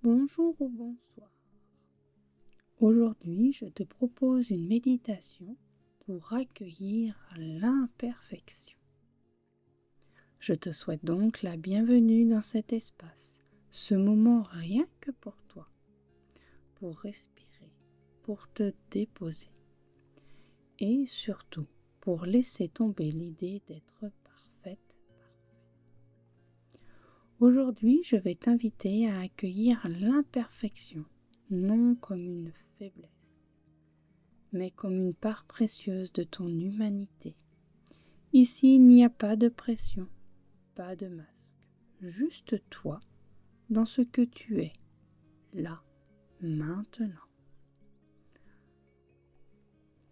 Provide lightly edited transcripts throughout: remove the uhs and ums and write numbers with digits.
Bonjour ou bonsoir. Aujourd'hui, je te propose une méditation pour accueillir l'imperfection. Je te souhaite donc la bienvenue dans cet espace, ce moment rien que pour toi, pour respirer, pour te déposer et surtout pour laisser tomber l'idée d'être parfaite. Aujourd'hui, je vais t'inviter à accueillir l'imperfection, non comme une faiblesse, mais comme une part précieuse de ton humanité. Ici, il n'y a pas de pression, pas de masque, juste toi dans ce que tu es, là, maintenant.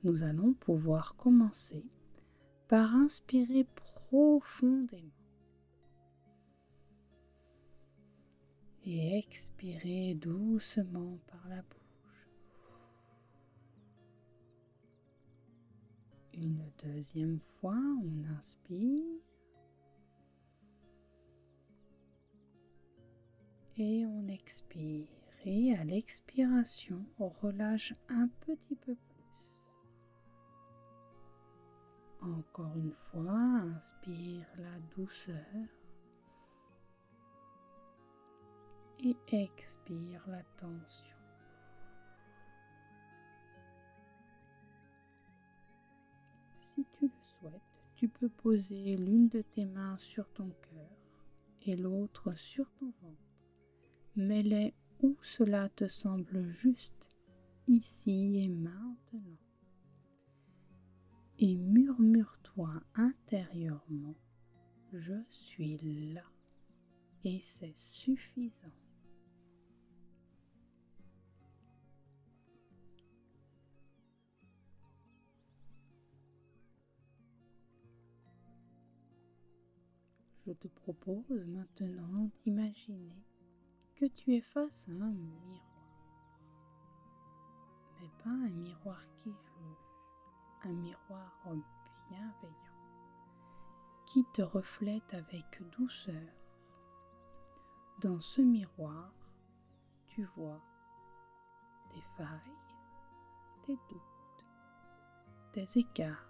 Nous allons pouvoir commencer par inspirer profondément et expirer doucement par la bouche. Une deuxième fois, on inspire et on expire. Et à l'expiration, on relâche un petit peu plus. Encore une fois, inspire la douceur et expire la tension. Si tu le souhaites, tu peux poser l'une de tes mains sur ton cœur et l'autre sur ton ventre. Mets-les où cela te semble juste, ici et maintenant. Et murmure-toi intérieurement, je suis là et c'est suffisant. Je te propose maintenant d'imaginer que tu es face à un miroir, mais pas un miroir qui juge, un miroir bienveillant qui te reflète avec douceur. Dans ce miroir, tu vois tes failles, tes doutes, tes écarts,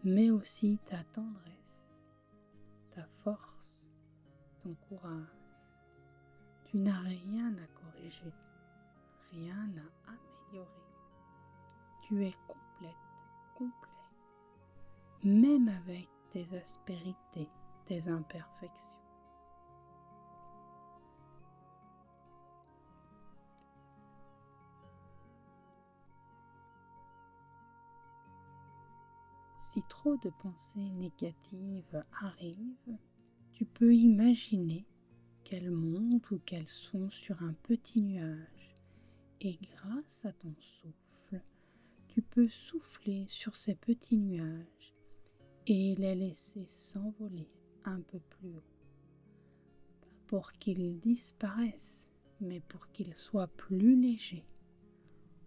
mais aussi ta tendresse, ta force, ton courage. Tu n'as rien à corriger, rien à améliorer. Tu es complète, complet, même avec tes aspérités, tes imperfections. Si trop de pensées négatives arrivent, tu peux imaginer qu'elles montent ou qu'elles sont sur un petit nuage. Et grâce à ton souffle, tu peux souffler sur ces petits nuages et les laisser s'envoler un peu plus haut. Pas pour qu'ils disparaissent, mais pour qu'ils soient plus légers,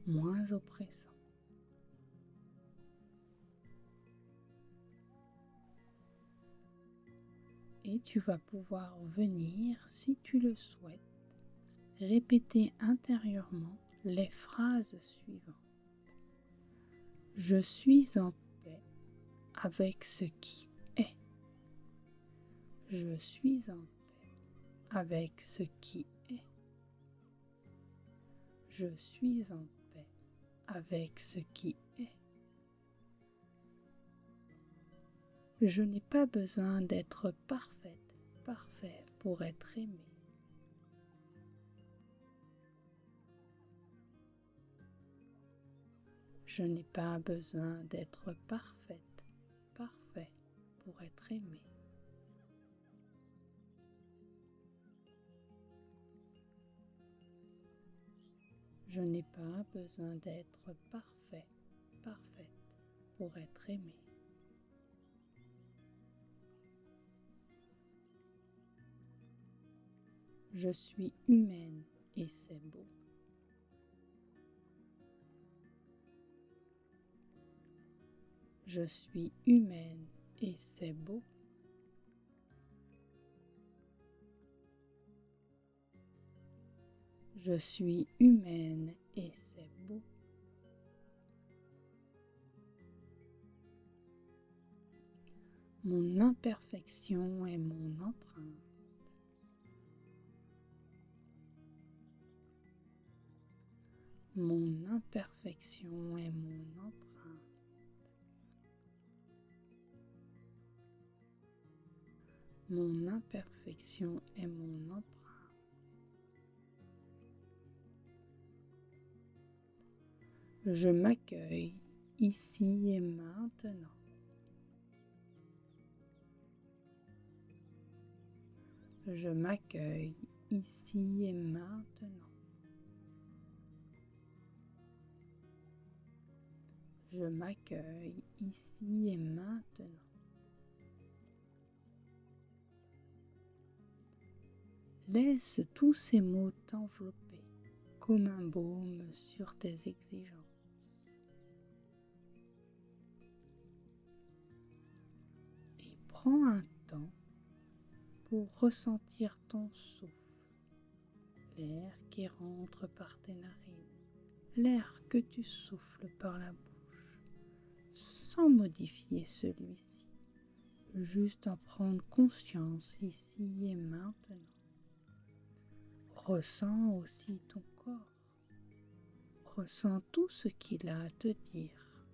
moins oppressants. Et tu vas pouvoir venir, si tu le souhaites, répéter intérieurement les phrases suivantes. Je suis en paix avec ce qui est. Je suis en paix avec ce qui est. Je suis en paix avec ce qui est. Je n'ai pas besoin d'être parfaite, parfait pour être aimé. Je n'ai pas besoin d'être parfaite, parfait pour être aimé. Je n'ai pas besoin d'être parfait, parfaite pour être aimé. Je suis humaine et c'est beau. Je suis humaine et c'est beau. Je suis humaine et c'est beau. Mon imperfection est mon empreinte. Mon imperfection est mon empreinte. Mon imperfection est mon empreinte. Je m'accueille ici et maintenant. Je m'accueille ici et maintenant. Je m'accueille ici et maintenant. Laisse tous ces mots t'envelopper comme un baume sur tes exigences. Et prends un temps pour ressentir ton souffle, l'air qui rentre par tes narines, l'air que tu souffles par la bouche, sans modifier celui-ci, juste en prendre conscience ici et maintenant. Ressens aussi ton corps, ressens tout ce qu'il a à te dire,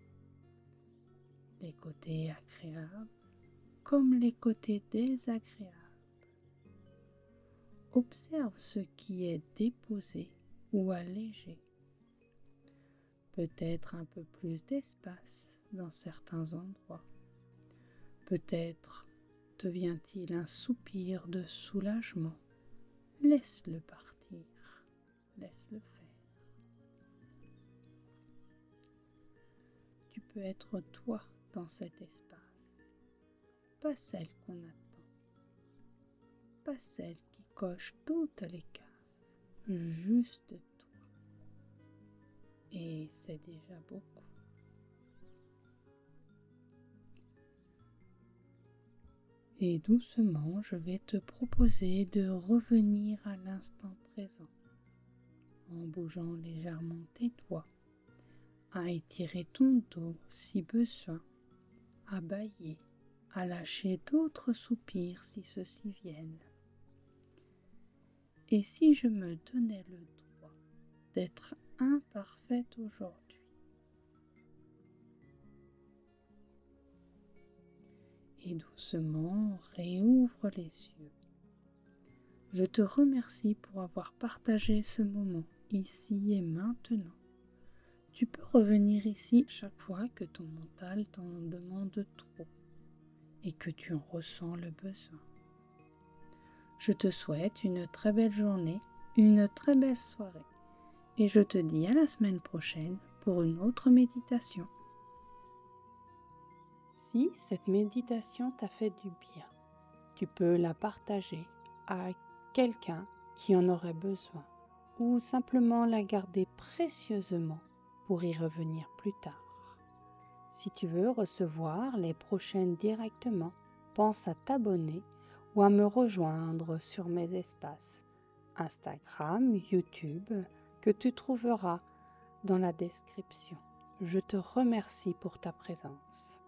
les côtés agréables comme les côtés désagréables. Observe ce qui est déposé ou allégé. Peut-être un peu plus d'espace dans certains endroits. Peut-être te vient-il un soupir de soulagement. Laisse-le partir, laisse-le faire. Tu peux être toi dans cet espace, pas celle qu'on attend, pas celle qui coche toutes les cases, juste toi. Et c'est déjà beaucoup. Et doucement, je vais te proposer de revenir à l'instant présent, en bougeant légèrement tes doigts, à étirer ton dos si besoin, à bâiller, à lâcher d'autres soupirs si ceux-ci viennent. Et si je me donnais le droit d'être imparfaite aujourd'hui? Et doucement, réouvre les yeux. Je te remercie pour avoir partagé ce moment ici et maintenant. Tu peux revenir ici chaque fois que ton mental t'en demande trop et que tu en ressens le besoin. Je te souhaite une très belle journée, une très belle soirée et je te dis à la semaine prochaine pour une autre méditation. Si cette méditation t'a fait du bien, tu peux la partager à quelqu'un qui en aurait besoin ou simplement la garder précieusement pour y revenir plus tard. Si tu veux recevoir les prochaines directement, pense à t'abonner ou à me rejoindre sur mes espaces Instagram, YouTube, que tu trouveras dans la description. Je te remercie pour ta présence.